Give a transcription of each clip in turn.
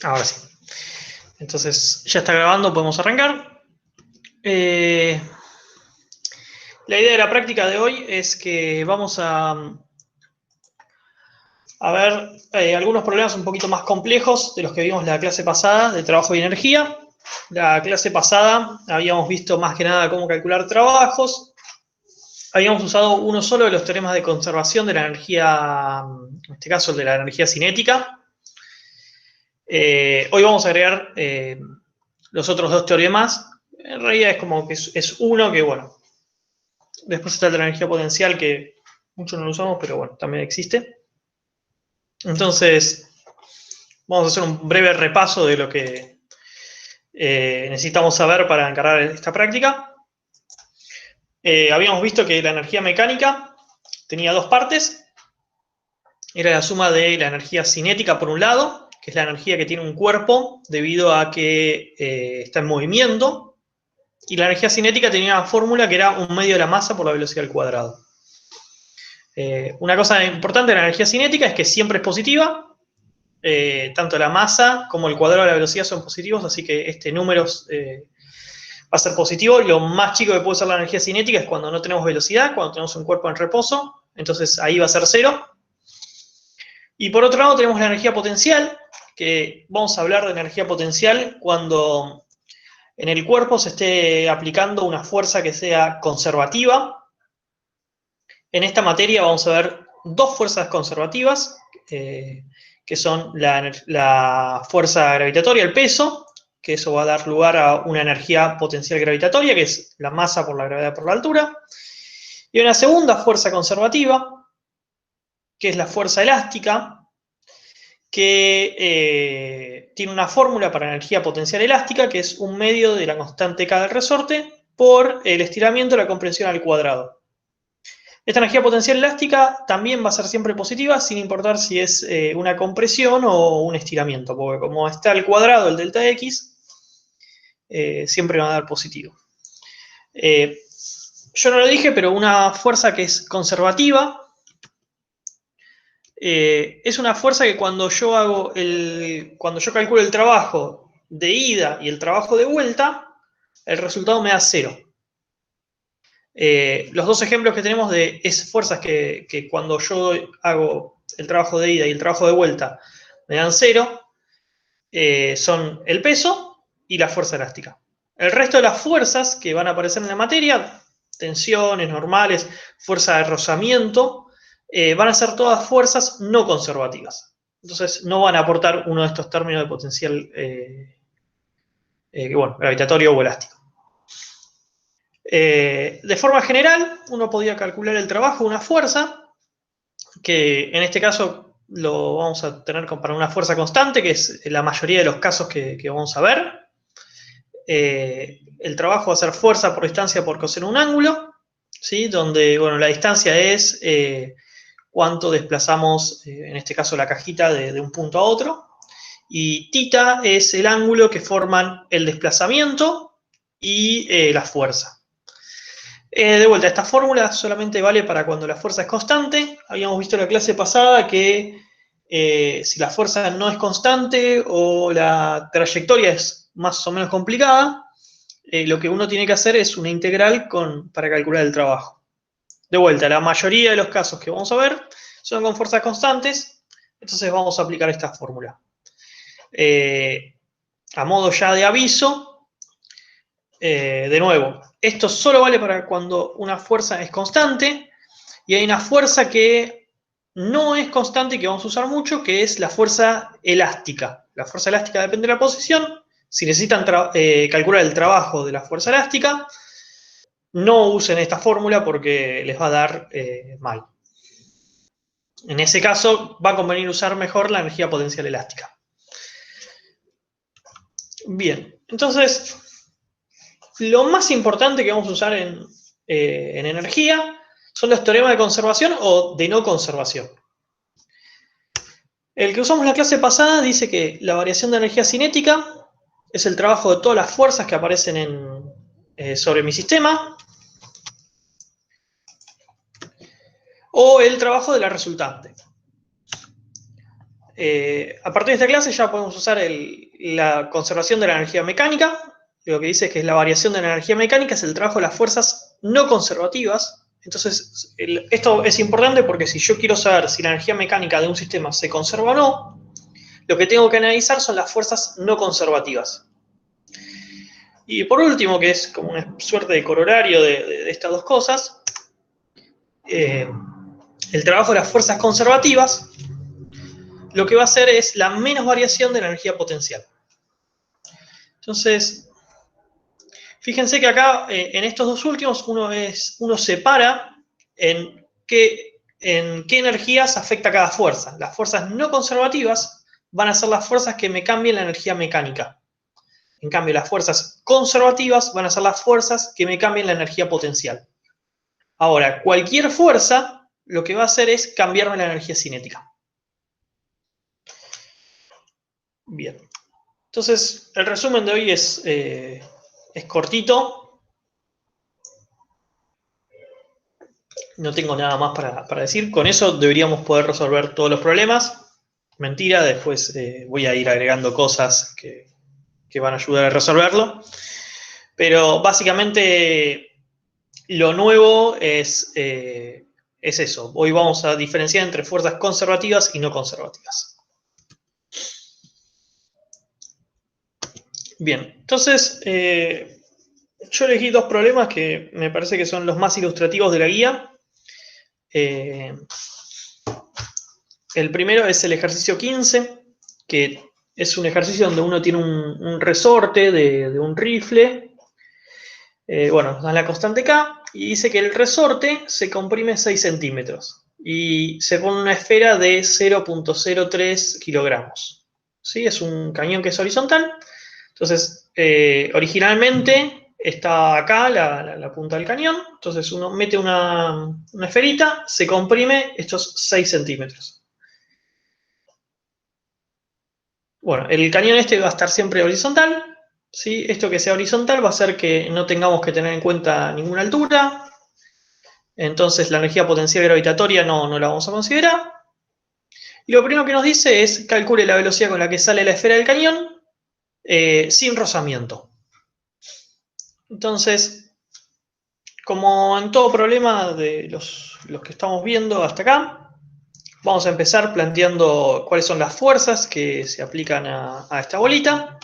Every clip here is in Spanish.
Ahora sí. Entonces, ya está grabando, podemos arrancar. La idea de la práctica de hoy es que vamos a ver algunos problemas un poquito más complejos de los que vimos en la clase pasada de trabajo y energía. La clase pasada habíamos visto más que nada cómo calcular trabajos. Habíamos usado uno solo de los teoremas de conservación de la energía, en este caso el de la energía cinética. Hoy vamos a agregar los otros dos teoremas. En realidad es como que es uno que, bueno, después está el de la energía potencial, que muchos no lo usamos, pero bueno, también existe. Entonces, vamos a hacer un breve repaso de lo que necesitamos saber para encargar esta práctica. Habíamos visto que la energía mecánica tenía dos partes. Era la suma de la energía cinética por un lado, que es la energía que tiene un cuerpo debido a que está en movimiento, y la energía cinética tenía una fórmula que era un medio de la masa por la velocidad al cuadrado. Una cosa importante de la energía cinética es que siempre es positiva. Tanto la masa como el cuadrado de la velocidad son positivos, así que este número va a ser positivo. Lo más chico que puede ser la energía cinética es cuando no tenemos velocidad, cuando tenemos un cuerpo en reposo, entonces ahí va a ser cero. Y por otro lado tenemos la energía potencial, que vamos a hablar de energía potencial cuando en el cuerpo se esté aplicando una fuerza que sea conservativa. En esta materia vamos a ver dos fuerzas conservativas, que son la fuerza gravitatoria, el peso, que eso va a dar lugar a una energía potencial gravitatoria, que es la masa por la gravedad por la altura, y una segunda fuerza conservativa, que es la fuerza elástica, que tiene una fórmula para energía potencial elástica, que es un medio de la constante K del resorte por el estiramiento de la compresión al cuadrado. Esta energía potencial elástica también va a ser siempre positiva, sin importar si es una compresión o un estiramiento, porque como está al cuadrado el delta X, siempre va a dar positivo. Yo no lo dije, pero una fuerza que es conservativa es una fuerza que cuando yo calculo el trabajo de ida y el trabajo de vuelta, el resultado me da cero. Los dos ejemplos que tenemos de esas fuerzas que cuando yo hago el trabajo de ida y el trabajo de vuelta me dan cero, son el peso y la fuerza elástica. El resto de las fuerzas que van a aparecer en la materia, tensiones normales, fuerza de rozamiento, van a ser todas fuerzas no conservativas. Entonces no van a aportar uno de estos términos de potencial gravitatorio o elástico. De forma general, uno podría calcular el trabajo de una fuerza, que en este caso lo vamos a tener para una fuerza constante, que es la mayoría de los casos que vamos a ver. El trabajo va a ser fuerza por distancia por coseno de un ángulo, ¿sí? Donde la distancia es cuánto desplazamos, en este caso la cajita, de un punto a otro. Y θ es el ángulo que forman el desplazamiento y la fuerza. De vuelta, esta fórmula solamente vale para cuando la fuerza es constante. Habíamos visto en la clase pasada que si la fuerza no es constante o la trayectoria es más o menos complicada, lo que uno tiene que hacer es una integral para calcular el trabajo. De vuelta, la mayoría de los casos que vamos a ver son con fuerzas constantes, entonces vamos a aplicar esta fórmula. A modo ya de aviso, de nuevo, esto solo vale para cuando una fuerza es constante, y hay una fuerza que no es constante y que vamos a usar mucho, que es la fuerza elástica. La fuerza elástica depende de la posición. Si necesitan calcular el trabajo de la fuerza elástica, no usen esta fórmula porque les va a dar mal. En ese caso, va a convenir usar mejor la energía potencial elástica. Bien, entonces, lo más importante que vamos a usar en energía son los teoremas de conservación o de no conservación. El que usamos la clase pasada dice que la variación de energía cinética es el trabajo de todas las fuerzas que aparecen sobre mi sistema, o el trabajo de la resultante. a partir de esta clase ya podemos usar la conservación de la energía mecánica. Lo que dice es que la variación de la energía mecánica es el trabajo de las fuerzas no conservativas. Entonces, esto es importante porque si yo quiero saber si la energía mecánica de un sistema se conserva o no, lo que tengo que analizar son las fuerzas no conservativas. Y por último, que es como una suerte de corolario de estas dos cosas, el trabajo de las fuerzas conservativas lo que va a hacer es la menos variación de la energía potencial. Entonces, fíjense que acá, en estos dos últimos, uno separa en qué energías afecta cada fuerza. Las fuerzas no conservativas van a ser las fuerzas que me cambien la energía mecánica. En cambio, las fuerzas conservativas van a ser las fuerzas que me cambien la energía potencial. Ahora, cualquier fuerza lo que va a hacer es cambiarme la energía cinética. Bien. Entonces, el resumen de hoy es cortito. No tengo nada más para decir. Con eso deberíamos poder resolver todos los problemas. Mentira, después voy a ir agregando cosas que van a ayudar a resolverlo. Pero básicamente lo nuevo es eso. Hoy vamos a diferenciar entre fuerzas conservativas y no conservativas. Bien, entonces yo elegí dos problemas que me parece que son los más ilustrativos de la guía. El primero es el ejercicio 15, que es un ejercicio donde uno tiene un resorte de un rifle. Bueno, da la constante K y dice que el resorte se comprime 6 centímetros y se pone una esfera de 0,03 kilogramos. ¿Sí? Es un cañón que es horizontal. Entonces, originalmente está acá la punta del cañón. Entonces uno mete una esferita, se comprime estos 6 centímetros. Bueno, el cañón este va a estar siempre horizontal, ¿sí? Esto que sea horizontal va a hacer que no tengamos que tener en cuenta ninguna altura. Entonces la energía potencial gravitatoria no la vamos a considerar. Y lo primero que nos dice es calcule la velocidad con la que sale la esfera del cañón sin rozamiento. Entonces, como en todo problema de los que estamos viendo hasta acá, vamos a empezar planteando cuáles son las fuerzas que se aplican a esta bolita.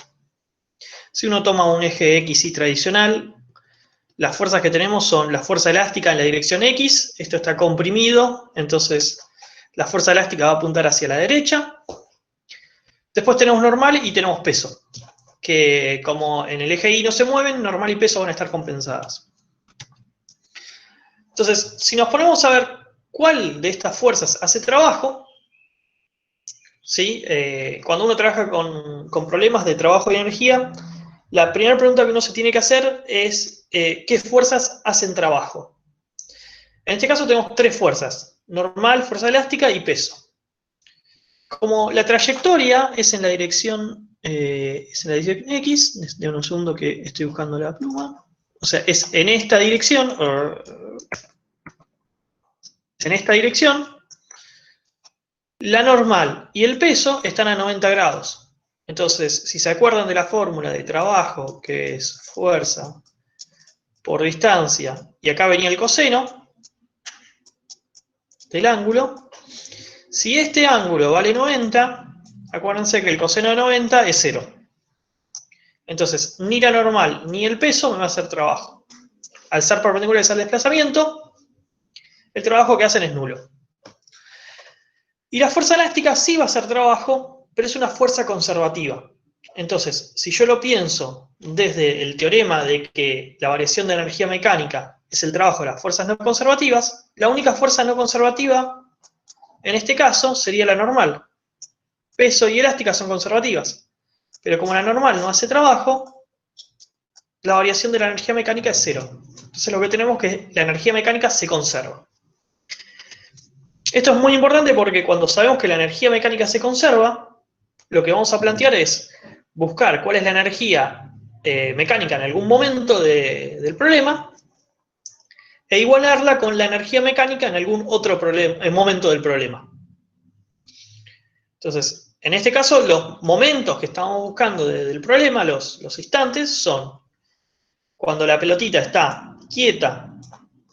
Si uno toma un eje XY tradicional, las fuerzas que tenemos son la fuerza elástica en la dirección X, esto está comprimido, entonces la fuerza elástica va a apuntar hacia la derecha. Después tenemos normal y tenemos peso, que como en el eje Y no se mueven, normal y peso van a estar compensadas. Entonces, si nos ponemos a ver cuál de estas fuerzas hace trabajo, ¿sí? Cuando uno trabaja con problemas de trabajo y energía, la primera pregunta que uno se tiene que hacer es ¿qué fuerzas hacen trabajo? En este caso tenemos tres fuerzas: normal, fuerza elástica y peso. Como la trayectoria es en la dirección X, denme un segundo que estoy buscando la pluma. O sea, es en esta dirección, la normal y el peso están a 90 grados. Entonces, si se acuerdan de la fórmula de trabajo, que es fuerza por distancia, y acá venía el coseno del ángulo, si este ángulo vale 90, acuérdense que el coseno de 90 es 0. Entonces, ni la normal ni el peso me va a hacer trabajo. Al ser perpendiculares al desplazamiento, el trabajo que hacen es nulo. Y la fuerza elástica sí va a hacer trabajo, pero es una fuerza conservativa. Entonces, si yo lo pienso desde el teorema de que la variación de energía mecánica es el trabajo de las fuerzas no conservativas, la única fuerza no conservativa en este caso sería la normal. Peso y elástica son conservativas, pero como la normal no hace trabajo, la variación de la energía mecánica es 0. Entonces lo que tenemos es que la energía mecánica se conserva. Esto es muy importante porque cuando sabemos que la energía mecánica se conserva, lo que vamos a plantear es buscar cuál es la energía mecánica en algún momento del problema e igualarla con la energía mecánica en algún otro momento del problema. Entonces, En este caso, los momentos que estamos buscando del problema, los instantes, son cuando la pelotita está quieta,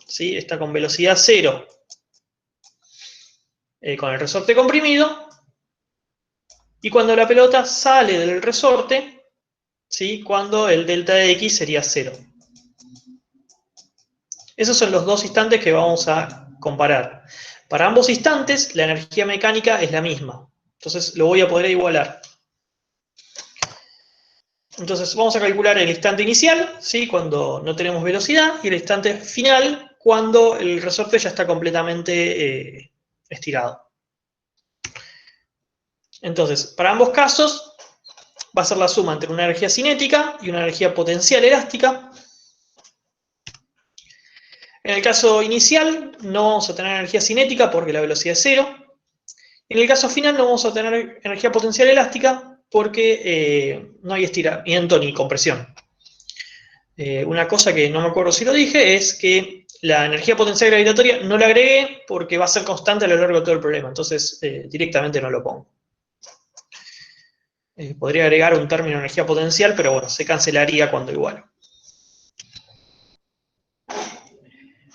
¿sí? Está con velocidad cero, con el resorte comprimido, y cuando la pelota sale del resorte, ¿sí? Cuando el delta de x sería cero. Esos son los dos instantes que vamos a comparar. Para ambos instantes, la energía mecánica es la misma. Entonces lo voy a poder igualar. Entonces vamos a calcular el instante inicial, ¿sí? Cuando no tenemos velocidad, y el instante final, cuando el resorte ya está completamente estirado. Entonces, para ambos casos, va a ser la suma entre una energía cinética y una energía potencial elástica. En el caso inicial, no vamos a tener energía cinética porque la velocidad es cero. En el caso final, no vamos a tener energía potencial elástica porque no hay estiramiento ni compresión. Una cosa que no me acuerdo si lo dije es que la energía potencial gravitatoria no la agregué porque va a ser constante a lo largo de todo el problema, entonces directamente no lo pongo. Podría agregar un término de energía potencial, pero bueno, se cancelaría cuando igualo.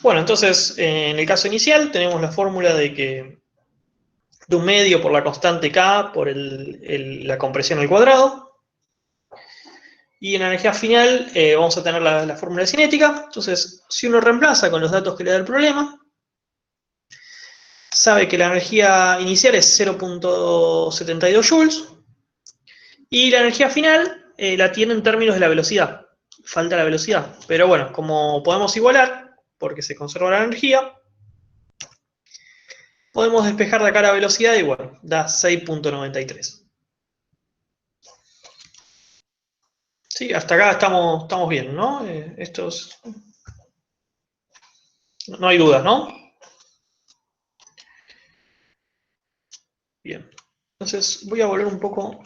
Bueno, entonces en el caso inicial tenemos la fórmula de un medio por la constante K por la compresión al cuadrado. Y en la energía final vamos a tener la fórmula cinética. Entonces, si uno reemplaza con los datos que le da el problema, sabe que la energía inicial es 0.72 joules y la energía final la tiene en términos de la velocidad. Falta la velocidad. Pero bueno, como podemos igualar, porque se conserva la energía, podemos despejar de acá la velocidad y bueno, da 6.93. Sí, hasta acá estamos bien, ¿no? No hay dudas, ¿no? Bien. Entonces voy a volver un poco.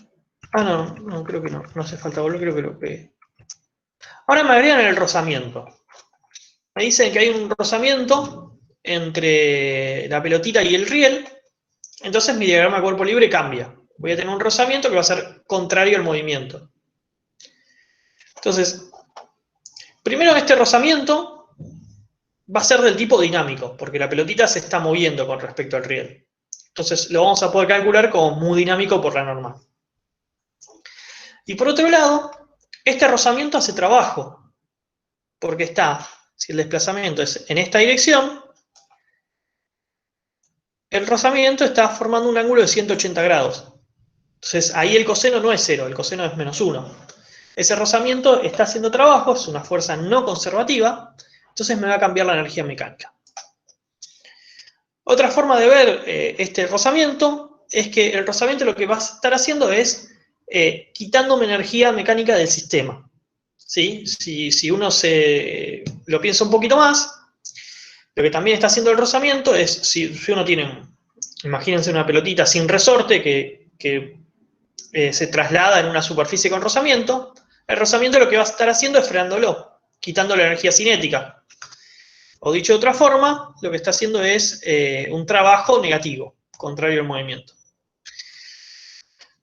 Ah, no, creo que no hace falta volver, creo que lo pegué. Ahora me agregan el rozamiento. Me dicen que hay un rozamiento entre la pelotita y el riel, entonces mi diagrama de cuerpo libre cambia. Voy a tener un rozamiento que va a ser contrario al movimiento. Entonces, primero este rozamiento va a ser del tipo dinámico, porque la pelotita se está moviendo con respecto al riel. Entonces lo vamos a poder calcular como mu dinámico por la normal. Y por otro lado, este rozamiento hace trabajo, porque si el desplazamiento es en esta dirección, el rozamiento está formando un ángulo de 180 grados. Entonces ahí el coseno no es 0, el coseno es -1. Ese rozamiento está haciendo trabajo, es una fuerza no conservativa, entonces me va a cambiar la energía mecánica. Otra forma de ver este rozamiento es que el rozamiento lo que va a estar haciendo es quitándome energía mecánica del sistema. ¿Sí? Si uno lo piensa un poquito más, lo que también está haciendo el rozamiento es, si uno tiene, imagínense una pelotita sin resorte que se traslada en una superficie con rozamiento, el rozamiento lo que va a estar haciendo es frenándolo, quitando la energía cinética. O dicho de otra forma, lo que está haciendo es un trabajo negativo, contrario al movimiento.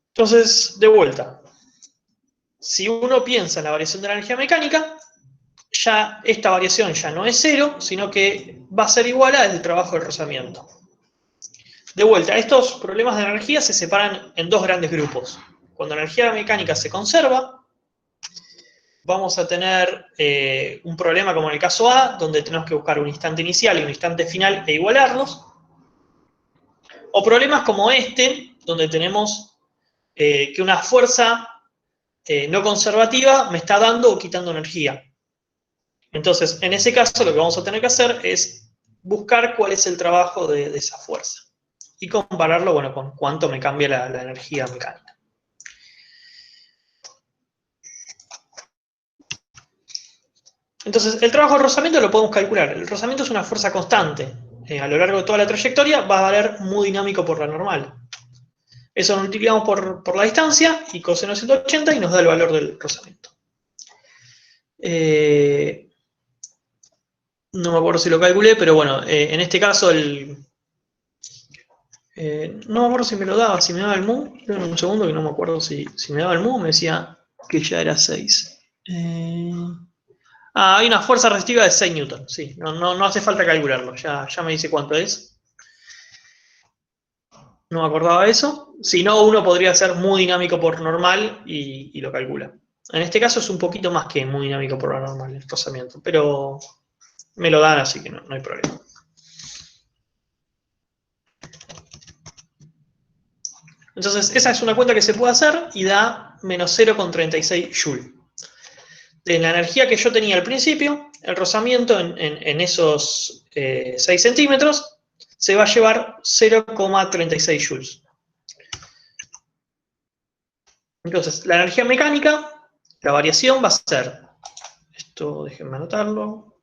Entonces, de vuelta, si uno piensa en la variación de la energía mecánica, ya esta variación ya no es cero, sino que va a ser igual al trabajo del rozamiento. De vuelta, estos problemas de energía se separan en dos grandes grupos. Cuando la energía mecánica se conserva, vamos a tener un problema como en el caso A, donde tenemos que buscar un instante inicial y un instante final e igualarlos. O problemas como este, donde tenemos que una fuerza no conservativa me está dando o quitando energía. Entonces, en ese caso, lo que vamos a tener que hacer es buscar cuál es el trabajo de esa fuerza y compararlo, bueno, con cuánto me cambia la energía mecánica. Entonces, el trabajo de rozamiento lo podemos calcular. El rozamiento es una fuerza constante. A lo largo de toda la trayectoria va a valer mu dinámico por la normal. Eso lo multiplicamos por la distancia y coseno de 180 y nos da el valor del rozamiento. No me acuerdo si lo calculé, pero bueno, en este caso No me acuerdo si me lo daba, si me daba el mu. Esperen un segundo que no me acuerdo si me daba el mu o me decía que ya era 6. Hay una fuerza resistiva de 6 newton. Sí, no hace falta calcularlo. Ya me dice cuánto es. No me acordaba de eso. Si no, uno podría ser muy dinámico por normal y lo calcula. En este caso es un poquito más que muy dinámico por normal el rozamiento, pero me lo dan, así que no hay problema. Entonces, esa es una cuenta que se puede hacer y da menos 0,36 Joule. De la energía que yo tenía al principio, el rozamiento en esos 6 centímetros se va a llevar 0,36 joules. Entonces, la energía mecánica, la variación va a ser, esto déjenme anotarlo,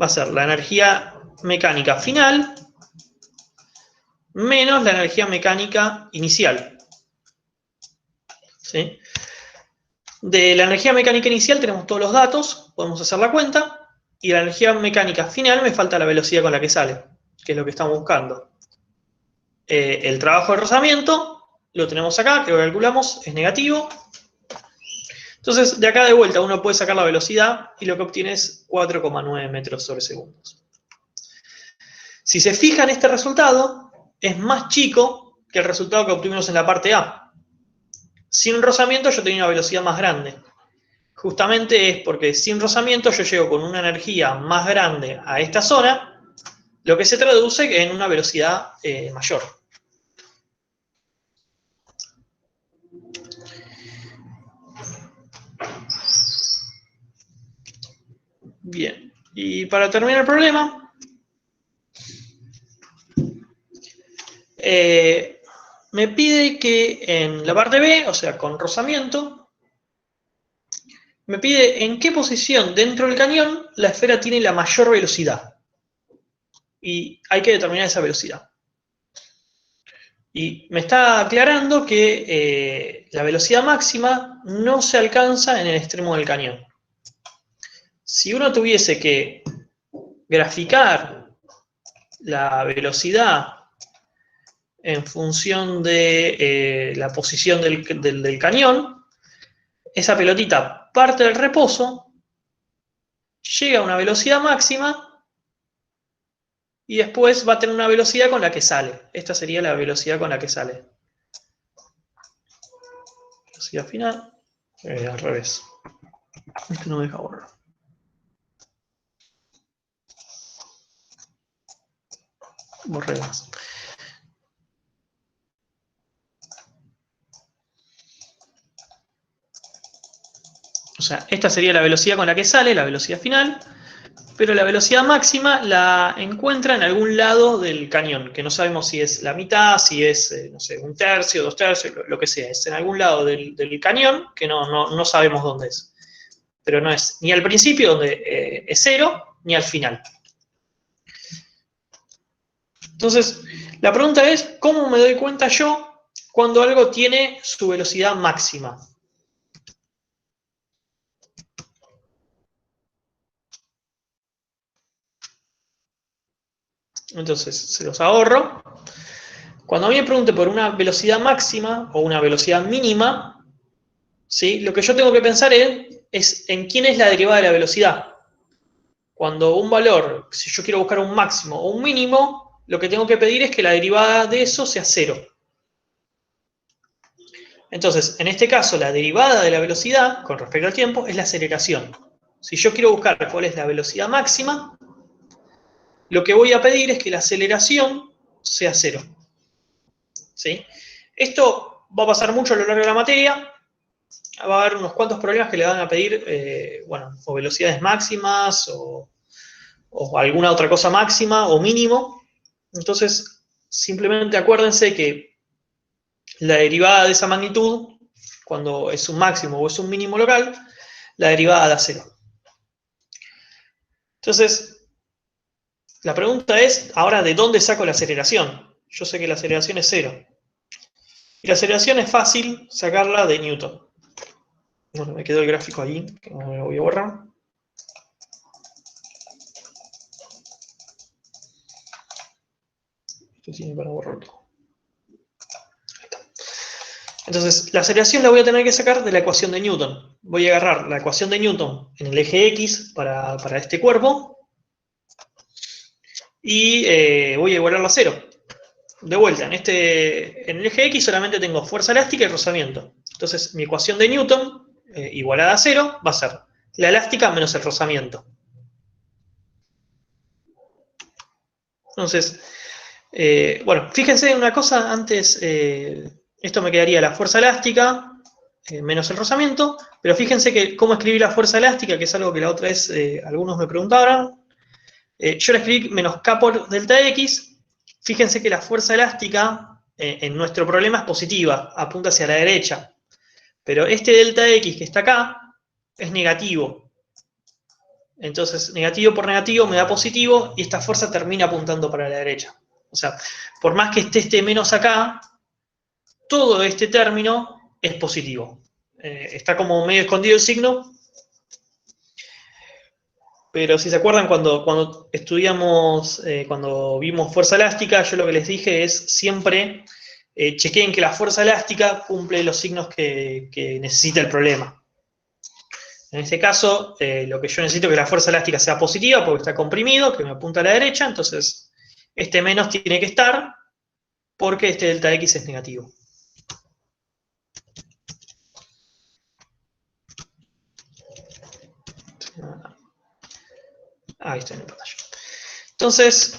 va a ser la energía mecánica final menos la energía mecánica inicial. ¿Sí? De la energía mecánica inicial tenemos todos los datos, podemos hacer la cuenta, y de la energía mecánica final me falta la velocidad con la que sale, que es lo que estamos buscando. El trabajo de rozamiento lo tenemos acá, que lo calculamos, es negativo. Entonces, de acá de vuelta uno puede sacar la velocidad y lo que obtiene es 4,9 metros sobre segundos. Si se fijan, este resultado es más chico que el resultado que obtuvimos en la parte A. Sin rozamiento yo tenía una velocidad más grande. Justamente es porque sin rozamiento yo llego con una energía más grande a esta zona, lo que se traduce en una velocidad mayor. Bien, y para terminar el problema, me pide que en la parte B, o sea, con rozamiento, me pide en qué posición dentro del cañón la esfera tiene la mayor velocidad. Y hay que determinar esa velocidad. Y me está aclarando que la velocidad máxima no se alcanza en el extremo del cañón. Si uno tuviese que graficar la velocidad en función de la posición del cañón, esa pelotita parte del reposo, llega a una velocidad máxima y después va a tener una velocidad con la que sale. Esta sería la velocidad con la que sale. Velocidad final, al revés. Este no me deja borrar. Borré más. O sea, esta sería la velocidad con la que sale, la velocidad final, pero la velocidad máxima la encuentra en algún lado del cañón, que no sabemos si es la mitad, si es, no sé, un tercio, 2 tercios, lo que sea. Es en algún lado del cañón que no sabemos dónde es. Pero no es ni al principio, donde es 0, ni al final. Entonces, la pregunta es, ¿cómo me doy cuenta yo cuando algo tiene su velocidad máxima? Entonces, se los ahorro. Cuando a mí me pregunte por una velocidad máxima o una velocidad mínima, ¿sí? Lo que yo tengo que pensar es en quién es la derivada de la velocidad. Cuando un valor, si yo quiero buscar un máximo o un mínimo, lo que tengo que pedir es que la derivada de eso sea 0. Entonces, en este caso, la derivada de la velocidad con respecto al tiempo es la aceleración. Si yo quiero buscar cuál es la velocidad máxima, lo que voy a pedir es que la aceleración sea 0. ¿Sí? Esto va a pasar mucho a lo largo de la materia. Va a haber unos cuantos problemas que le van a pedir, bueno, o velocidades máximas o alguna otra cosa máxima o mínimo. Entonces, simplemente acuérdense que la derivada de esa magnitud, cuando es un máximo o es un mínimo local, la derivada da 0. Entonces, la pregunta es, ahora, ¿de dónde saco la aceleración? Yo sé que la aceleración es 0. Y la aceleración es fácil sacarla de Newton. Bueno, me quedó el gráfico ahí, que no lo voy a borrar. Esto tiene para borrarlo. Ahí está. Entonces, la aceleración la voy a tener que sacar de la ecuación de Newton. Voy a agarrar la ecuación de Newton en el eje X para este cuerpo y voy a igualarlo a 0. De vuelta, en el eje X solamente tengo fuerza elástica y rozamiento. Entonces, mi ecuación de Newton igualada a 0 va a ser la elástica menos el rozamiento. Entonces, bueno, fíjense en una cosa antes, esto me quedaría la fuerza elástica menos el rozamiento, pero fíjense que cómo escribí la fuerza elástica, que es algo que la otra vez algunos me preguntaron. Yo la escribí menos K por delta X. Fíjense que la fuerza elástica en nuestro problema es positiva, apunta hacia la derecha. Pero este delta X que está acá es negativo. Entonces, negativo por negativo me da positivo y esta fuerza termina apuntando para la derecha. O sea, por más que esté este menos acá, todo este término es positivo. Está como medio escondido el signo, pero si se acuerdan cuando estudiamos, cuando vimos fuerza elástica, yo lo que les dije es siempre chequeen que la fuerza elástica cumple los signos que necesita el problema. En este caso, lo que yo necesito es que la fuerza elástica sea positiva porque está comprimido, que me apunta a la derecha, entonces este menos tiene que estar porque este delta X es negativo. Ahí está en la pantalla. Entonces,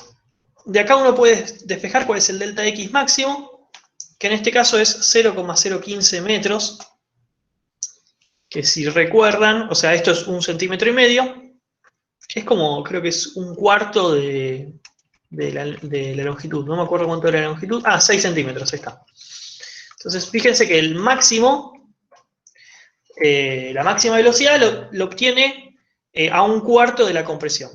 de acá uno puede despejar cuál es el delta X máximo, que en este caso es 0,015 metros, que si recuerdan, o sea, esto es 1,5 centímetros, es como, creo que es un cuarto de la longitud, no me acuerdo cuánto era la longitud, 6 centímetros, ahí está. Entonces, fíjense que el máximo, la máxima velocidad lo obtiene a un cuarto de la compresión.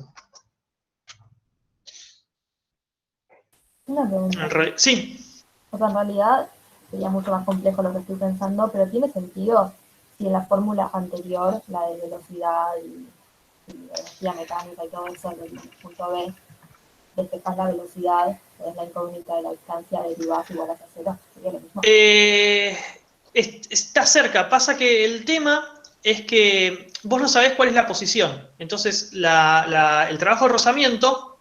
Una pregunta. Sí. O sea, en realidad sería mucho más complejo lo que estoy pensando, pero tiene sentido si en la fórmula anterior, la de velocidad y energía mecánica y todo eso, del punto B, despejas la velocidad, es la incógnita de la distancia, derivas igual a 0, sería lo mismo. Está cerca, pasa que el tema es que vos no sabés cuál es la posición, entonces el trabajo de rozamiento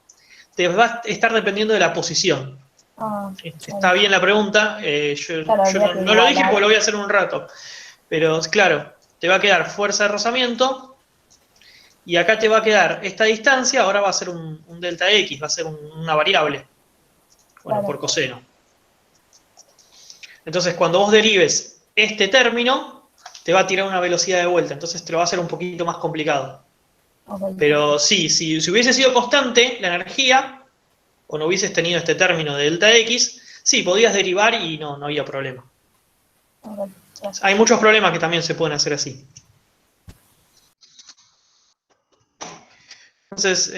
te va a estar dependiendo de la posición. Está bien la pregunta, yo no lo dije porque lo voy a hacer un rato, pero claro, te va a quedar fuerza de rozamiento y acá te va a quedar esta distancia, ahora va a ser un delta X, va a ser una variable, bueno, por coseno. Entonces cuando vos derives este término, te va a tirar una velocidad de vuelta, entonces te lo va a hacer un poquito más complicado. Pero sí, si hubiese sido constante la energía, o no hubieses tenido este término de delta X, sí, podías derivar y no había problema. Hay muchos problemas que también se pueden hacer así. Entonces,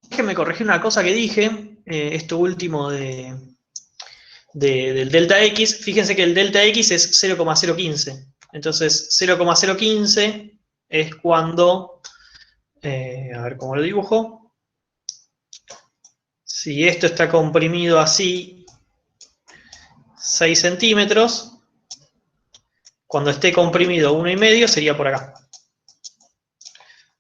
déjenme corregir una cosa que dije, esto último del delta X. Fíjense que el delta X es 0,015. Entonces, 0,015 es cuando, a ver cómo lo dibujo. Si esto está comprimido así, 6 centímetros, cuando esté comprimido 1,5 sería por acá.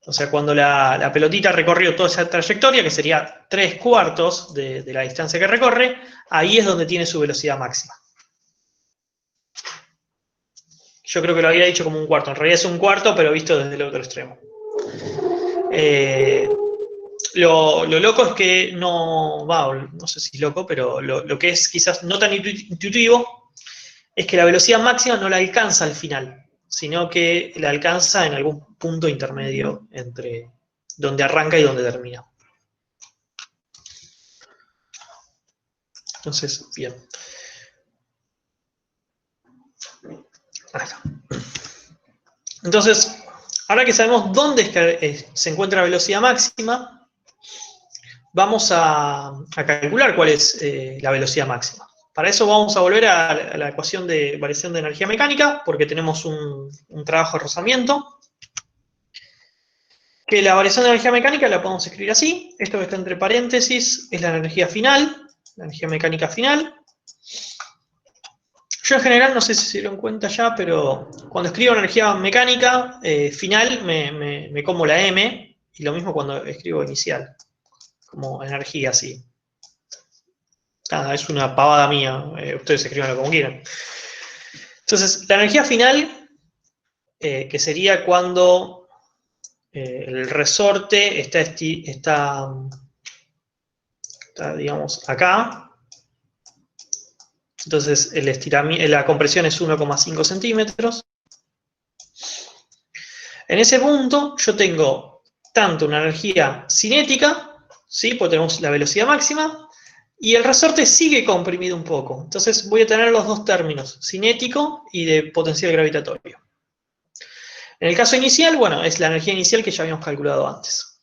O sea, cuando la pelotita recorrió toda esa trayectoria, que sería 3/4 de la distancia que recorre, ahí es donde tiene su velocidad máxima. Yo creo que lo había dicho como un cuarto. En realidad es un cuarto, pero visto desde el otro extremo. Lo loco es que no sé si loco, pero lo que es quizás no tan intuitivo es que la velocidad máxima no la alcanza al final, sino que la alcanza en algún punto intermedio entre donde arranca y donde termina. Entonces, bien. Ahí está. Entonces, ahora que sabemos dónde es que se encuentra la velocidad máxima, vamos a calcular cuál es la velocidad máxima. Para eso vamos a volver a la ecuación de variación de energía mecánica, porque tenemos un trabajo de rozamiento. que la variación de energía mecánica la podemos escribir así. Esto que está entre paréntesis es la energía final, la energía mecánica final. Yo en general, no sé si se dieron cuenta ya, pero cuando escribo energía mecánica final me como la M, y lo mismo cuando escribo inicial, como energía, así. Nada, es una pavada mía, ustedes escribanlo como quieran. Entonces, la energía final, que sería cuando el resorte está, digamos, acá. Entonces, la compresión es 1,5 centímetros. En ese punto, yo tengo tanto una energía cinética, ¿sí? Porque tenemos la velocidad máxima, y el resorte sigue comprimido un poco. Entonces, voy a tener los dos términos, cinético y de potencial gravitatorio. En el caso inicial, bueno, es la energía inicial que ya habíamos calculado antes.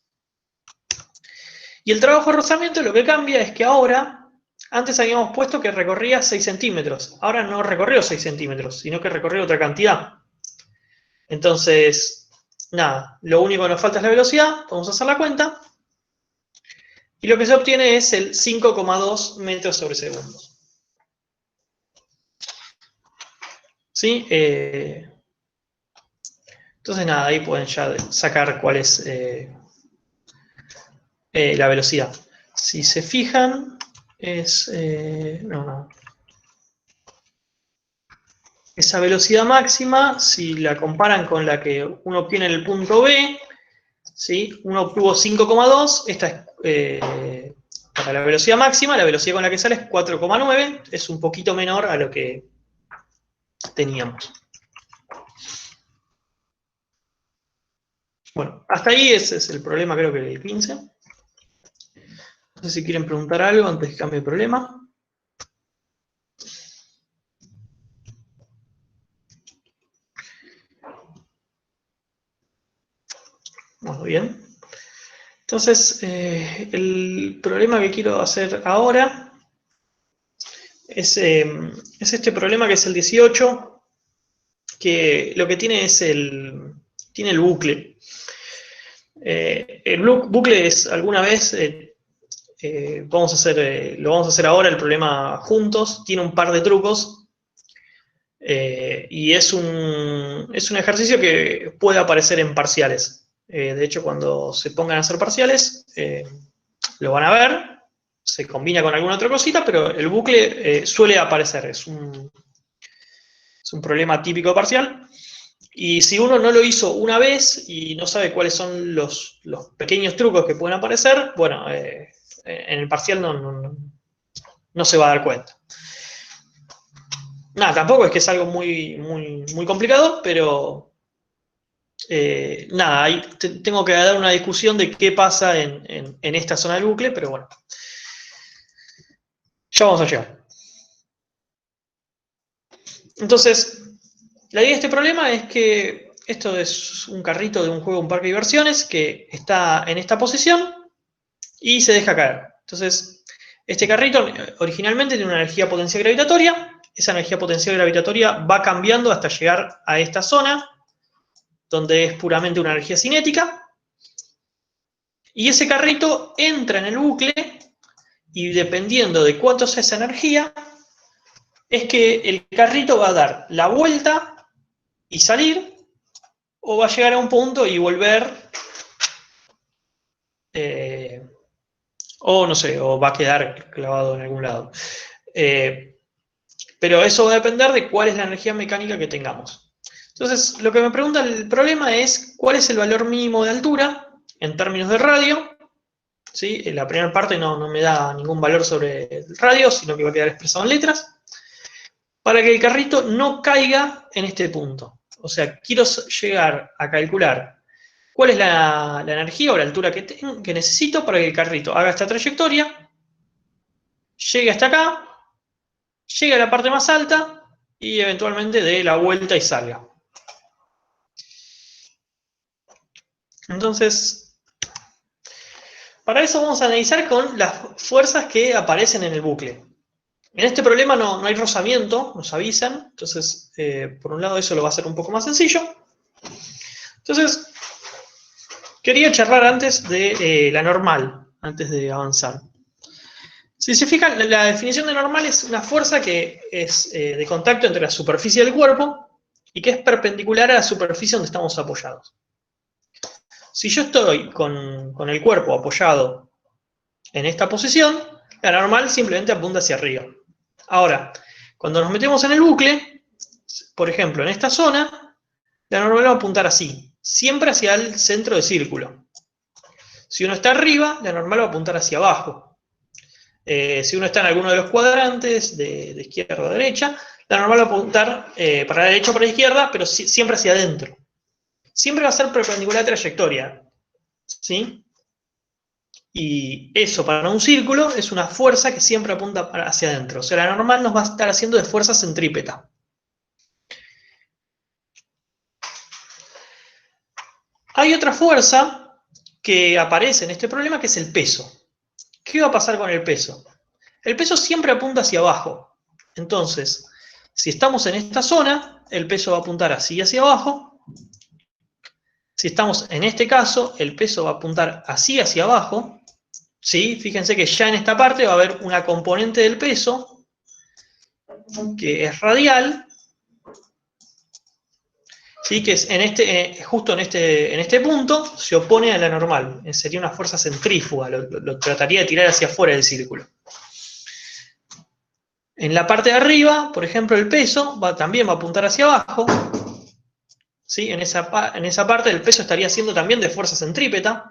Y el trabajo de rozamiento lo que cambia es que ahora, antes habíamos puesto que recorría 6 centímetros. Ahora no recorrió 6 centímetros, sino que recorrió otra cantidad. Entonces, nada, lo único que nos falta es la velocidad, vamos a hacer la cuenta. Y lo que se obtiene es el 5,2 metros sobre segundo. ¿Sí? Entonces, nada, ahí pueden ya sacar cuál es la velocidad. Si se fijan, es... Esa velocidad máxima, si la comparan con la que uno obtiene en el punto B, ¿sí? Uno obtuvo 5,2, esta es para la velocidad máxima, la velocidad con la que sale es 4,9, es un poquito menor a lo que teníamos. Bueno, hasta ahí ese es el problema, creo que del 15. No sé si quieren preguntar algo antes que cambie el problema. Bueno, bien. Entonces, el problema que quiero hacer ahora es este problema que es el 18, que lo que tiene es tiene el bucle. El bucle es alguna vez, lo vamos a hacer ahora el problema juntos, tiene un par de trucos y es un ejercicio que puede aparecer en parciales. De hecho, cuando se pongan a hacer parciales, lo van a ver, se combina con alguna otra cosita, pero el bucle suele aparecer, es un problema típico de parcial. Y si uno no lo hizo una vez y no sabe cuáles son los pequeños trucos que pueden aparecer, bueno, en el parcial no se va a dar cuenta. Nada, tampoco es que es algo muy, muy, muy complicado, pero nada, ahí tengo que dar una discusión de qué pasa en esta zona del bucle, pero bueno, ya vamos a llegar. Entonces, la idea de este problema es que esto es un carrito de un juego, un parque de diversiones, que está en esta posición y se deja caer. Entonces, este carrito originalmente tiene una energía potencial gravitatoria. Esa energía potencial gravitatoria va cambiando hasta llegar a esta zona, donde es puramente una energía cinética. Y ese carrito entra en el bucle y dependiendo de cuánto sea esa energía, es que el carrito va a dar la vuelta y salir, o va a llegar a un punto y volver, o no sé, o va a quedar clavado en algún lado. Pero eso va a depender de cuál es la energía mecánica que tengamos. Entonces, lo que me pregunta el problema es cuál es el valor mínimo de altura en términos de radio. ¿Sí? La primera parte no me da ningún valor sobre el radio, sino que va a quedar expresado en letras, para que el carrito no caiga en este punto. O sea, quiero llegar a calcular cuál es la energía o la altura que necesito para que el carrito haga esta trayectoria, llegue hasta acá, llegue a la parte más alta y eventualmente dé la vuelta y salga. Entonces, para eso vamos a analizar con las fuerzas que aparecen en el bucle. En este problema no hay rozamiento, nos avisan, entonces por un lado eso lo va a hacer un poco más sencillo. Entonces, Quería charlar antes de la normal, antes de avanzar. Si se fijan, la definición de normal es una fuerza que es de contacto entre la superficie del cuerpo y que es perpendicular a la superficie donde estamos apoyados. Si yo estoy con el cuerpo apoyado en esta posición, la normal simplemente apunta hacia arriba. Ahora, cuando nos metemos en el bucle, por ejemplo, en esta zona, la normal va a apuntar así, siempre hacia el centro del círculo. Si uno está arriba, la normal va a apuntar hacia abajo. Si uno está en alguno de los cuadrantes, de izquierda a derecha, la normal va a apuntar para la derecha o para la izquierda, pero siempre hacia adentro. Siempre va a ser perpendicular a trayectoria, ¿sí? Y eso para un círculo es una fuerza que siempre apunta hacia adentro. O sea, la normal nos va a estar haciendo de fuerza centrípeta. Hay otra fuerza que aparece en este problema que es el peso. ¿Qué va a pasar con el peso? El peso siempre apunta hacia abajo. Entonces, si estamos en esta zona, el peso va a apuntar así hacia abajo. Si estamos en este caso, el peso va a apuntar así hacia abajo. ¿Sí? Fíjense que ya en esta parte va a haber una componente del peso que es radial, ¿sí? Que es justo en este punto se opone a la normal. Sería una fuerza centrífuga, lo trataría de tirar hacia afuera del círculo. En la parte de arriba, por ejemplo, el peso también va a apuntar hacia abajo. ¿Sí? En esa parte el peso estaría siendo también de fuerza centrípeta.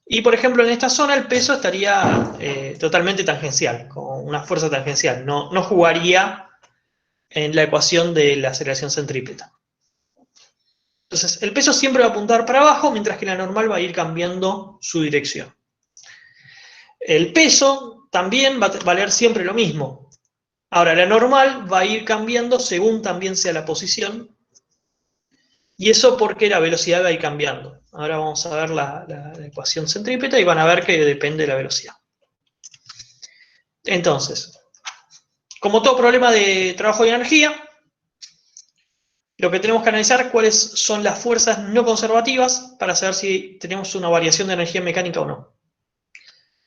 Y, por ejemplo, en esta zona el peso estaría totalmente tangencial, con una fuerza tangencial. No jugaría en la ecuación de la aceleración centrípeta. Entonces, el peso siempre va a apuntar para abajo, mientras que la normal va a ir cambiando su dirección. El peso también va a valer siempre lo mismo. Ahora, la normal va a ir cambiando según también sea la posición. Y eso porque la velocidad va a ir cambiando. Ahora vamos a ver la ecuación centrípeta y van a ver que depende de la velocidad. Entonces, como todo problema de trabajo y energía, lo que tenemos que analizar cuáles son las fuerzas no conservativas para saber si tenemos una variación de energía mecánica o no.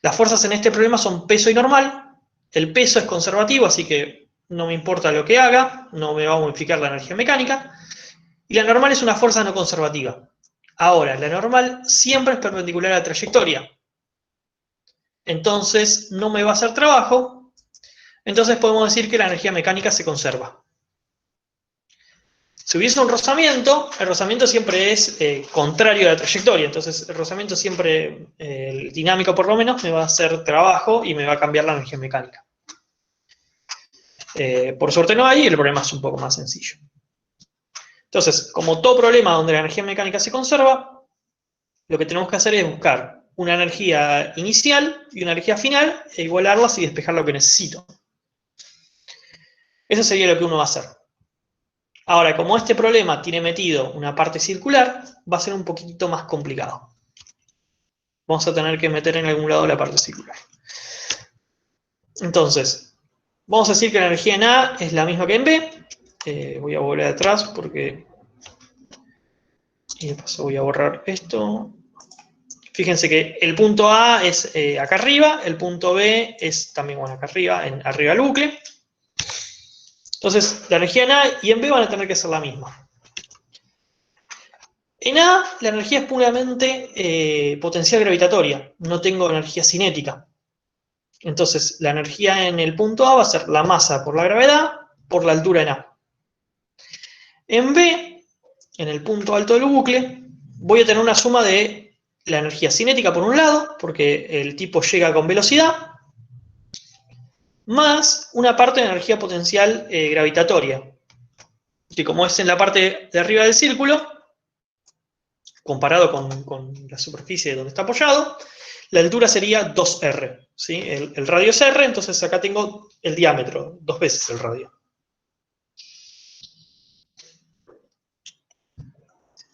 Las fuerzas en este problema son peso y normal. El peso es conservativo, así que no me importa lo que haga, no me va a modificar la energía mecánica. Y la normal es una fuerza no conservativa. Ahora, la normal siempre es perpendicular a la trayectoria. Entonces, no me va a hacer trabajo. Entonces podemos decir que la energía mecánica se conserva. Si hubiese un rozamiento, el rozamiento siempre es contrario a la trayectoria. Entonces, el rozamiento siempre, el dinámico por lo menos, me va a hacer trabajo y me va a cambiar la energía mecánica. Por suerte no hay, y el problema es un poco más sencillo. Entonces, como todo problema donde la energía mecánica se conserva, lo que tenemos que hacer es buscar una energía inicial y una energía final e igualarlas y despejar lo que necesito. Eso sería lo que uno va a hacer. Ahora, como este problema tiene metido una parte circular, va a ser un poquitito más complicado. Vamos a tener que meter en algún lado la parte circular. Entonces, vamos a decir que la energía en A es la misma que en B. Voy a volver atrás porque... Y de paso voy a borrar esto. Fíjense que el punto A es acá arriba, el punto B es también acá arriba, arriba del bucle. Entonces, la energía en A y en B van a tener que ser la misma. En A, la energía es puramente potencial gravitatoria, no tengo energía cinética. Entonces, la energía en el punto A va a ser la masa por la gravedad por la altura en A. En B, en el punto alto del bucle, voy a tener una suma de la energía cinética por un lado, porque el tipo llega con velocidad, más una parte de energía potencial gravitatoria, que como es en la parte de arriba del círculo, comparado con la superficie donde está apoyado, la altura sería 2r. ¿Sí? El radio es r, entonces acá tengo el diámetro, 2 veces el radio.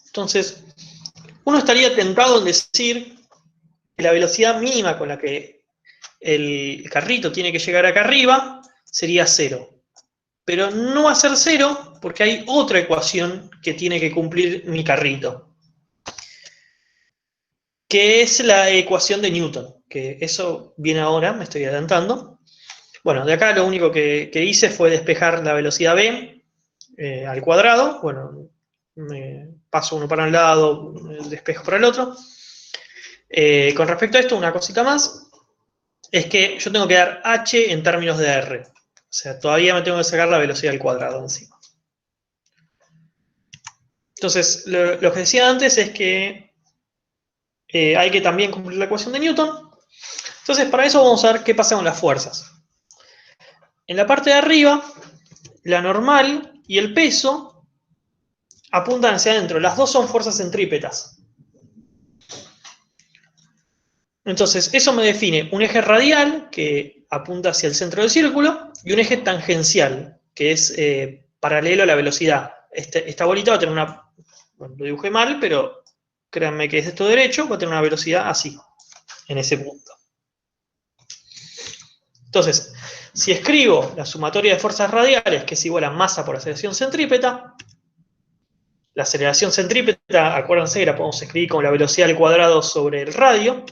Entonces, uno estaría tentado en decir que la velocidad mínima con la que el carrito tiene que llegar acá arriba sería 0. Pero no va a ser 0 porque hay otra ecuación que tiene que cumplir mi carrito. que es la ecuación de Newton, que eso viene ahora, me estoy adelantando. Bueno, de acá lo único que hice fue despejar la velocidad v al cuadrado. Bueno, me paso uno para un lado, despejo para el otro. Con respecto a esto, una cosita más, es que yo tengo que dar h en términos de r. O sea, todavía me tengo que sacar la velocidad al cuadrado encima. Entonces, lo que decía antes es que hay que también cumplir la ecuación de Newton. Entonces, para eso vamos a ver qué pasa con las fuerzas. En la parte de arriba, la normal y el peso apuntan hacia adentro. Las dos son fuerzas centrípetas. Entonces, eso me define un eje radial, que apunta hacia el centro del círculo, y un eje tangencial, que es paralelo a la velocidad. Esta bolita va a tener una... Bueno, lo dibujé mal, pero créanme que es esto derecho, va a tener una velocidad así, en ese punto. Entonces, si escribo la sumatoria de fuerzas radiales, que es igual a masa por aceleración centrípeta, la aceleración centrípeta, acuérdense que la podemos escribir como la velocidad al cuadrado sobre el radio,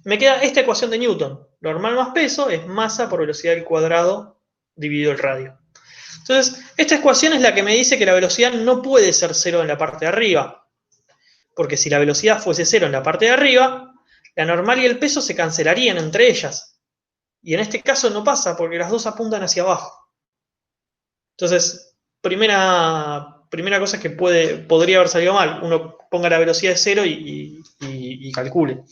me queda esta ecuación de Newton. Normal más peso es masa por velocidad al cuadrado dividido el radio. Entonces, esta ecuación es la que me dice que la velocidad no puede ser cero en la parte de arriba. Porque si la velocidad fuese cero en la parte de arriba, la normal y el peso se cancelarían entre ellas. Y en este caso no pasa porque las dos apuntan hacia abajo. Entonces, primera cosa es que podría haber salido mal. Uno ponga la velocidad de cero y calcule.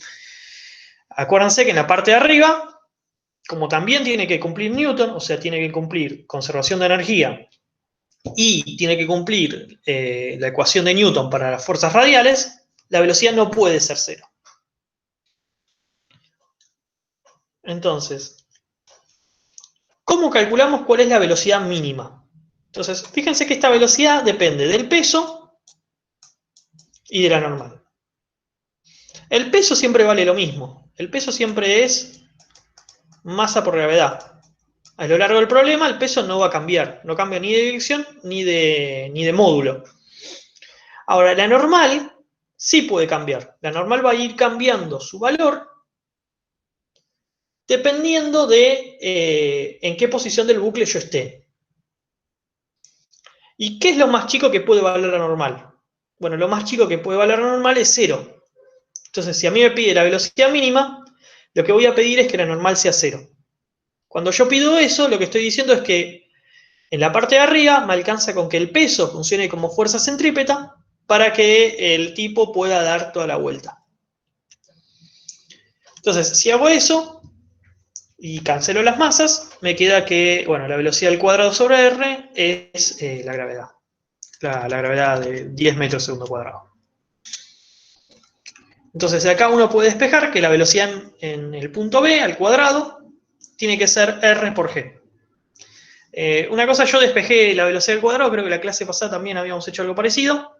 Acuérdense que en la parte de arriba, como también tiene que cumplir Newton, o sea, tiene que cumplir conservación de energía y tiene que cumplir la ecuación de Newton para las fuerzas radiales, la velocidad no puede ser cero. Entonces, ¿cómo calculamos cuál es la velocidad mínima? Entonces, fíjense que esta velocidad depende del peso y de la normal. El peso siempre vale lo mismo. El peso siempre es masa por gravedad. A lo largo del problema el peso no va a cambiar. No cambia ni de dirección ni de módulo. Ahora, la normal sí puede cambiar. La normal va a ir cambiando su valor dependiendo de en qué posición del bucle yo esté. ¿Y qué es lo más chico que puede valer la normal? Bueno, lo más chico que puede valer la normal es 0. Entonces, si a mí me pide la velocidad mínima, lo que voy a pedir es que la normal sea 0. Cuando yo pido eso, lo que estoy diciendo es que en la parte de arriba me alcanza con que el peso funcione como fuerza centrípeta para que el tipo pueda dar toda la vuelta. Entonces, si hago eso y cancelo las masas, me queda que, bueno, la velocidad al cuadrado sobre r es la gravedad. La gravedad de 10 metros segundo cuadrado. Entonces, de acá uno puede despejar que la velocidad en el punto B al cuadrado tiene que ser r por g. Una cosa, yo despejé la velocidad al cuadrado, creo que la clase pasada también habíamos hecho algo parecido.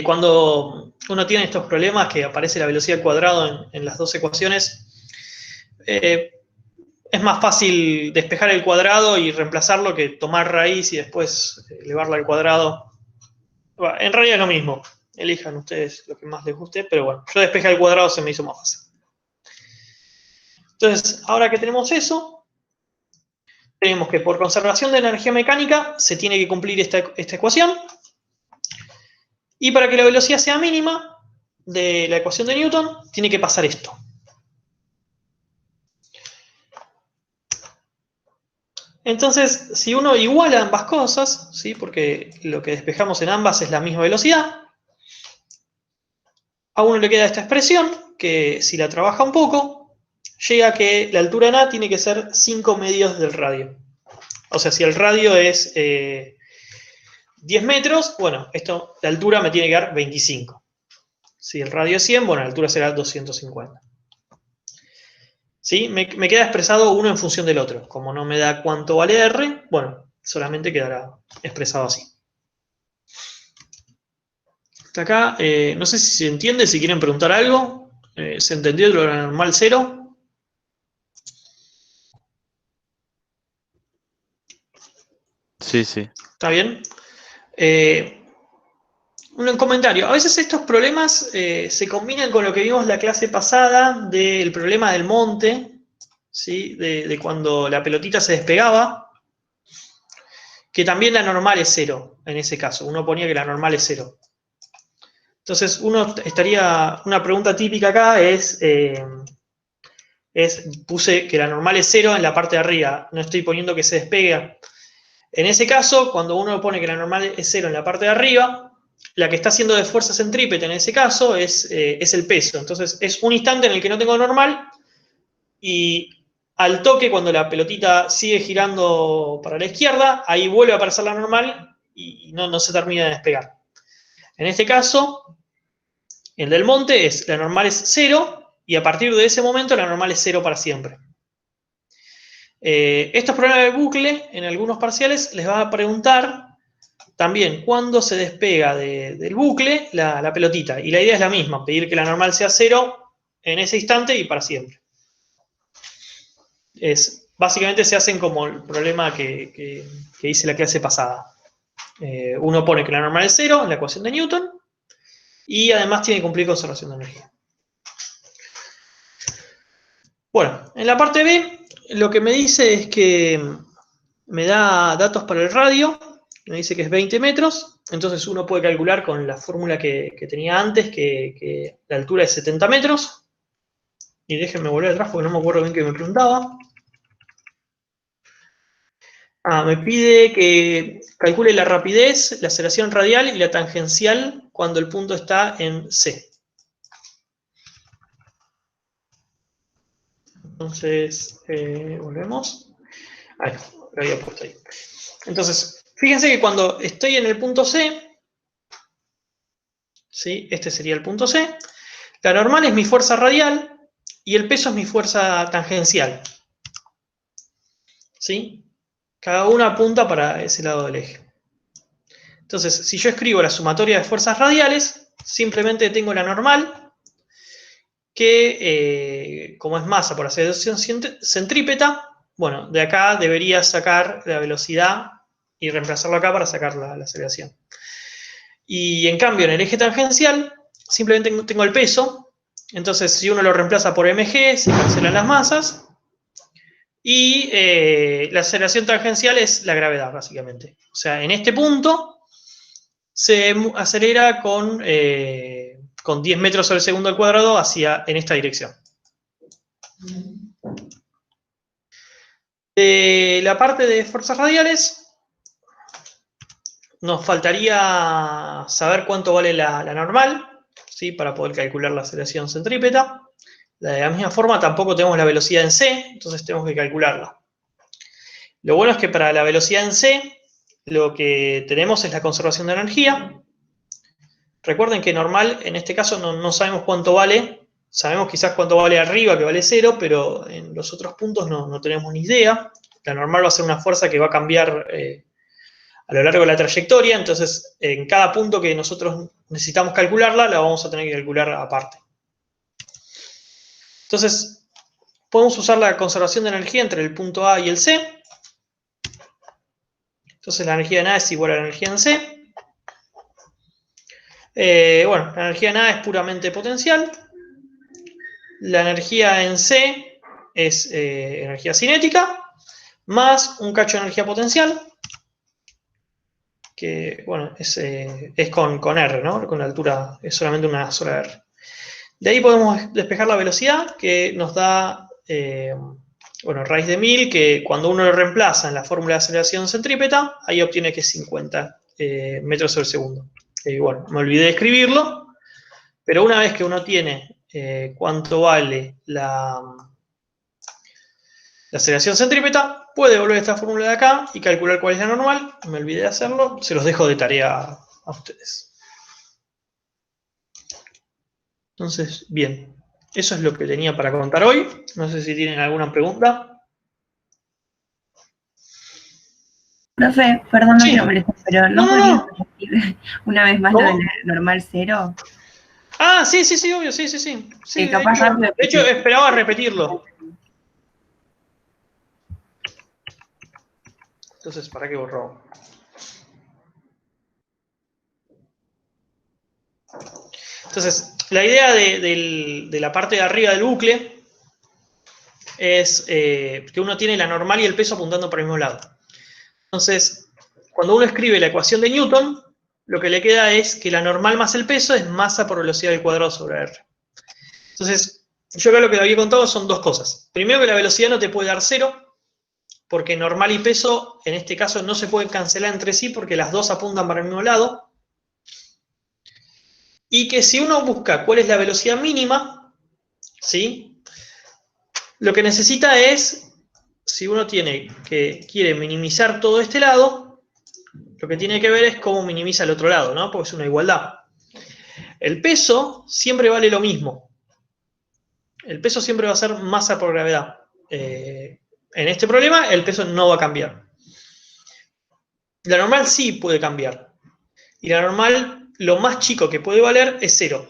Cuando uno tiene estos problemas que aparece la velocidad al cuadrado en las dos ecuaciones, es más fácil despejar el cuadrado y reemplazarlo que tomar raíz y después elevarla al cuadrado. Bueno, en realidad es lo mismo. Elijan ustedes lo que más les guste, pero bueno, yo despejé al cuadrado, se me hizo más fácil. Entonces, ahora que tenemos eso, tenemos que por conservación de energía mecánica se tiene que cumplir esta ecuación. Y para que la velocidad sea mínima de la ecuación de Newton, tiene que pasar esto. Entonces, si uno iguala ambas cosas, ¿sí? Porque lo que despejamos en ambas es la misma velocidad, a uno le queda esta expresión, que si la trabaja un poco, llega a que la altura en A tiene que ser 5 medios del radio. O sea, si el radio es 10 metros, bueno, la altura me tiene que dar 25. Si el radio es 100, bueno, la altura será 250. ¿Sí? Me queda expresado uno en función del otro. Como no me da cuánto vale R, bueno, solamente quedará expresado así. Hasta acá, no sé si se entiende, si quieren preguntar algo. ¿Se entendió lo normal 0? Sí, sí. ¿Está bien? Un comentario. A veces estos problemas se combinan con lo que vimos la clase pasada del problema del monte, ¿sí? De cuando la pelotita se despegaba, que también la normal es 0 en ese caso. Uno ponía que la normal es 0. Entonces, una pregunta típica acá puse que la normal es 0 en la parte de arriba, no estoy poniendo que se despegue. En ese caso, cuando uno pone que la normal es 0 en la parte de arriba, la que está haciendo de fuerza centrípeta en ese caso es el peso. Entonces, es un instante en el que no tengo normal y al toque, cuando la pelotita sigue girando para la izquierda, ahí vuelve a aparecer la normal y no se termina de despegar. En este caso, el del monte la normal es 0 y a partir de ese momento la normal es 0 para siempre. Estos problemas de bucle, en algunos parciales, les va a preguntar también cuándo se despega del bucle la pelotita. Y la idea es la misma, pedir que la normal sea 0 en ese instante y para siempre. Básicamente se hacen como el problema que hice la clase pasada. Uno pone que la normal es 0 en la ecuación de Newton y además tiene que cumplir conservación de energía. Bueno, en la parte B lo que me dice es que me da datos para el radio, me dice que es 20 metros, entonces uno puede calcular con la fórmula que tenía antes que la altura es 70 metros. Y déjenme volver atrás porque no me acuerdo bien qué me preguntaba. Me pide que calcule la rapidez, la aceleración radial y la tangencial cuando el punto está en C. Entonces, volvemos. Ahí, lo había puesto ahí. Entonces, fíjense que cuando estoy en el punto C, ¿sí? Este sería el punto C, la normal es mi fuerza radial y el peso es mi fuerza tangencial. ¿Sí? Cada una apunta para ese lado del eje. Entonces, si yo escribo la sumatoria de fuerzas radiales, simplemente tengo la normal, que como es masa por aceleración centrípeta, bueno, de acá debería sacar la velocidad y reemplazarlo acá para sacar la aceleración. Y en cambio, en el eje tangencial, simplemente tengo el peso. Entonces, si uno lo reemplaza por mg, se cancelan las masas. Y la aceleración tangencial es la gravedad, básicamente. O sea, en este punto se acelera con 10 metros sobre segundo al cuadrado en esta dirección. De la parte de fuerzas radiales, nos faltaría saber cuánto vale la normal, ¿sí? Para poder calcular la aceleración centrípeta. De la misma forma, tampoco tenemos la velocidad en c, entonces tenemos que calcularla. Lo bueno es que para la velocidad en c, lo que tenemos es la conservación de energía. Recuerden que normal, en este caso, no sabemos cuánto vale. Sabemos quizás cuánto vale arriba, que vale 0, pero en los otros puntos no tenemos ni idea. La normal va a ser una fuerza que va a cambiar a lo largo de la trayectoria, entonces en cada punto que nosotros necesitamos calcularla, la vamos a tener que calcular aparte. Entonces, podemos usar la conservación de energía entre el punto A y el C. Entonces la energía en A es igual a la energía en C. Bueno, la energía en A es puramente potencial. La energía en C es energía cinética, más un cacho de energía potencial, que bueno, es con R, ¿no? Con la altura, es solamente una sola R. De ahí podemos despejar la velocidad, que nos da, bueno, raíz de 1000, que cuando uno lo reemplaza en la fórmula de aceleración centrípeta, ahí obtiene que es 50 metros sobre segundo. Y bueno, me olvidé de escribirlo, pero una vez que uno tiene cuánto vale la aceleración centrípeta, puede volver a esta fórmula de acá y calcular cuál es la normal. Me olvidé de hacerlo, se los dejo de tarea a ustedes. Entonces, bien, eso es lo que tenía para contar hoy. No sé si tienen alguna pregunta. Profe, perdón, no Sí. quiero molestar, pero ¿no podrías repetir una vez más lo de la normal 0? Ah, sí, obvio, sí. Sí, Capaz de hecho, esperaba repetirlo. Entonces, ¿para qué borró? Entonces, la idea de la parte de arriba del bucle es que uno tiene la normal y el peso apuntando para el mismo lado. Entonces, cuando uno escribe la ecuación de Newton, lo que le queda es que la normal más el peso es masa por velocidad al cuadrado sobre R. Entonces, yo acá lo que había contado son dos cosas. Primero, que la velocidad no te puede dar 0, porque normal y peso, en este caso, no se pueden cancelar entre sí porque las dos apuntan para el mismo lado. Y que si uno busca cuál es la velocidad mínima, ¿sí? Lo que necesita es, si uno quiere minimizar todo este lado, lo que tiene que ver es cómo minimiza el otro lado, ¿no? Porque es una igualdad. El peso siempre vale lo mismo. El peso siempre va a ser masa por gravedad. En este problema, el peso no va a cambiar. La normal sí puede cambiar. Y la normal, lo más chico que puede valer es 0.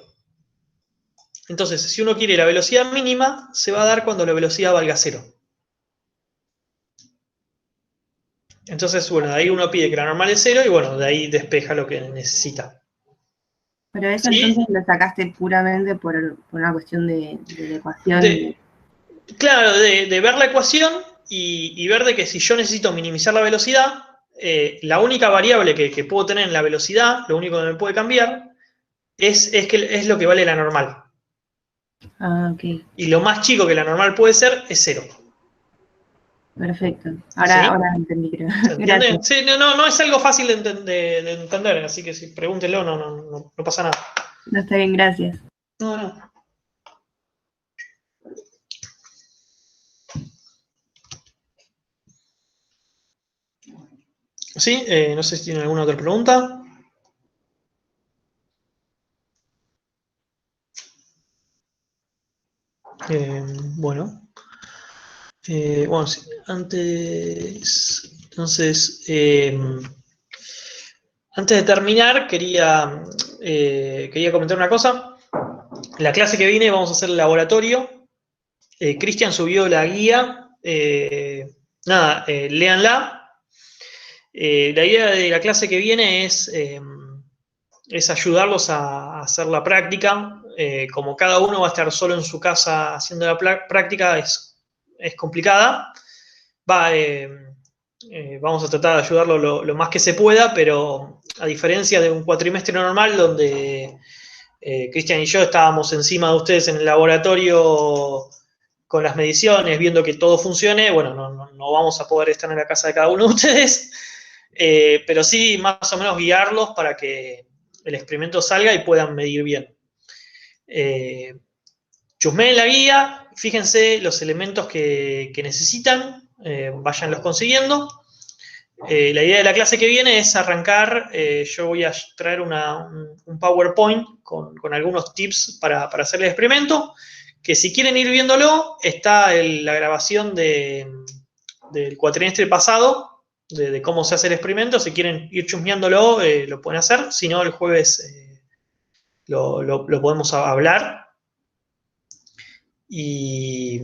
Entonces, si uno quiere la velocidad mínima, se va a dar cuando la velocidad valga 0. Entonces, bueno, de ahí uno pide que la normal es 0 y bueno, de ahí despeja lo que necesita. Pero eso ¿Sí? entonces lo sacaste puramente por una cuestión de la ecuación. Claro, de ver la ecuación y ver de que si yo necesito minimizar la velocidad, la única variable que puedo tener en la velocidad, lo único que me puede cambiar, es lo que vale la normal. Ah, ok. Y lo más chico que la normal puede ser es 0. Perfecto. ¿Sí? Ahora entendí, creo. ¿Se entiende? Gracias. Sí, no es algo fácil de entender, así que si pregúntenlo, no pasa nada. No, está bien, gracias. No. ¿Sí? No sé si tienen alguna otra pregunta. Bueno. Bueno, sí, antes. Entonces. Antes de terminar, quería comentar una cosa. La clase que viene vamos a hacer el laboratorio. Cristian subió la guía. Léanla. La idea de la clase que viene es ayudarlos a hacer la práctica. Como cada uno va a estar solo en su casa haciendo la práctica, es complicada. Vamos a tratar de ayudarlo lo más que se pueda, pero a diferencia de un cuatrimestre normal donde Cristian y yo estábamos encima de ustedes en el laboratorio con las mediciones, viendo que todo funcione, bueno, no vamos a poder estar en la casa de cada uno de ustedes, pero sí más o menos guiarlos para que el experimento salga y puedan medir bien. Chusmeen la guía, fíjense los elementos que necesitan, váyanlos consiguiendo. La idea de la clase que viene es arrancar, yo voy a traer un PowerPoint con algunos tips para hacer el experimento, que si quieren ir viéndolo, está la grabación del cuatrimestre pasado, de cómo se hace el experimento. Si quieren ir chusmeándolo, lo pueden hacer. Si no, el jueves lo podemos hablar. Y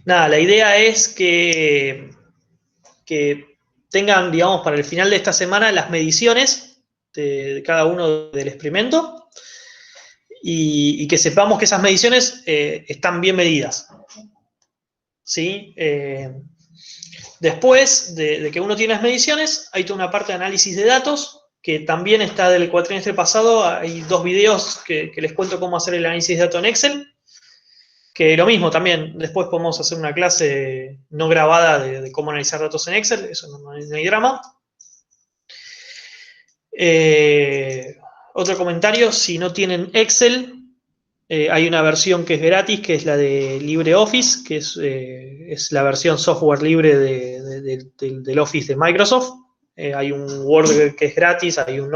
nada, la idea es que tengan, digamos, para el final de esta semana las mediciones de cada uno del experimento y que sepamos que esas mediciones están bien medidas. ¿Sí? Después de que uno tiene las mediciones, hay toda una parte de análisis de datos que también está del cuatrimestre pasado. Hay 2 videos que les cuento cómo hacer el análisis de datos en Excel, que lo mismo también, después podemos hacer una clase no grabada de cómo analizar datos en Excel, eso no hay drama. Otro comentario, si no tienen Excel, hay una versión que es gratis, que es la de LibreOffice, que es la versión software libre del Office de Microsoft. Hay un Word que es gratis, hay un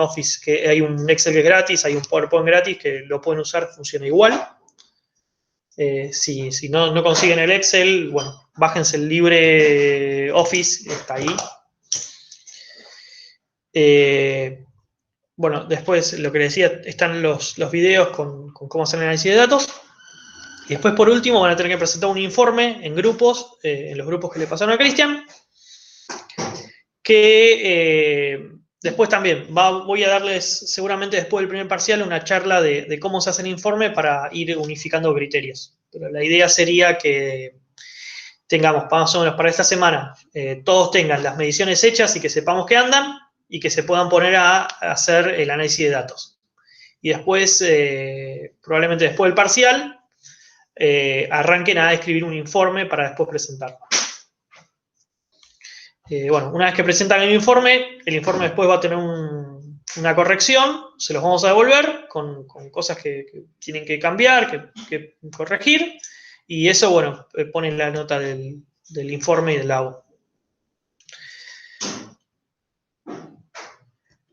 Excel que es gratis, hay un PowerPoint gratis que lo pueden usar, funciona igual. Si no consiguen el Excel, bueno, bájense el LibreOffice, está ahí. Bueno, después lo que les decía, están los videos con cómo hacer el análisis de datos. Y después, por último, van a tener que presentar un informe en grupos, en los grupos que le pasaron a Cristian, que después también voy a darles seguramente después del primer parcial una charla de cómo se hace el informe para ir unificando criterios. Pero la idea sería que tengamos más o menos para esta semana, todos tengan las mediciones hechas y que sepamos que andan y que se puedan poner a hacer el análisis de datos. Y después, probablemente después del parcial, arranquen a escribir un informe para después presentarlo. Bueno, una vez que presentan el informe después va a tener una corrección, se los vamos a devolver con cosas que tienen que cambiar, que corregir, y eso, bueno, ponen la nota del informe y del lago.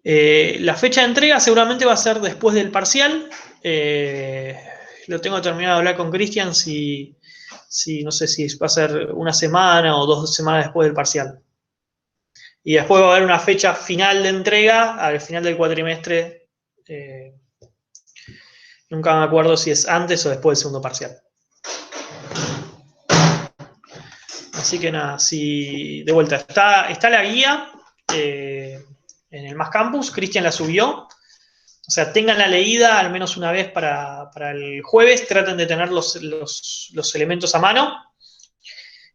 La fecha de entrega seguramente va a ser después del parcial. Lo tengo terminado de hablar con Cristian no sé si va a ser una semana o 2 semanas después del parcial. Y después va a haber una fecha final de entrega al final del cuatrimestre. Nunca me acuerdo si es antes o después del segundo parcial. Así que nada, de vuelta, está la guía en el Más Campus, Cristian la subió. O sea, tenganla leída al menos una vez para el jueves, traten de tener los elementos a mano.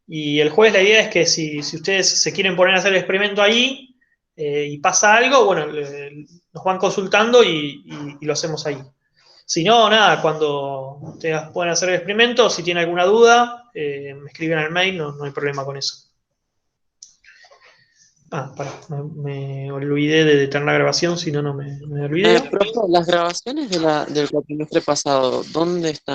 Y el jueves la idea es que si ustedes se quieren poner a hacer el experimento ahí y pasa algo, bueno, nos van consultando y lo hacemos ahí. Si no, nada, cuando ustedes puedan hacer el experimento, si tienen alguna duda, me escriben al mail, no hay problema con eso. Me olvidé de detener la grabación, si no, no me olvidé. Profe, las grabaciones del cuatrimestre pasado, ¿dónde están?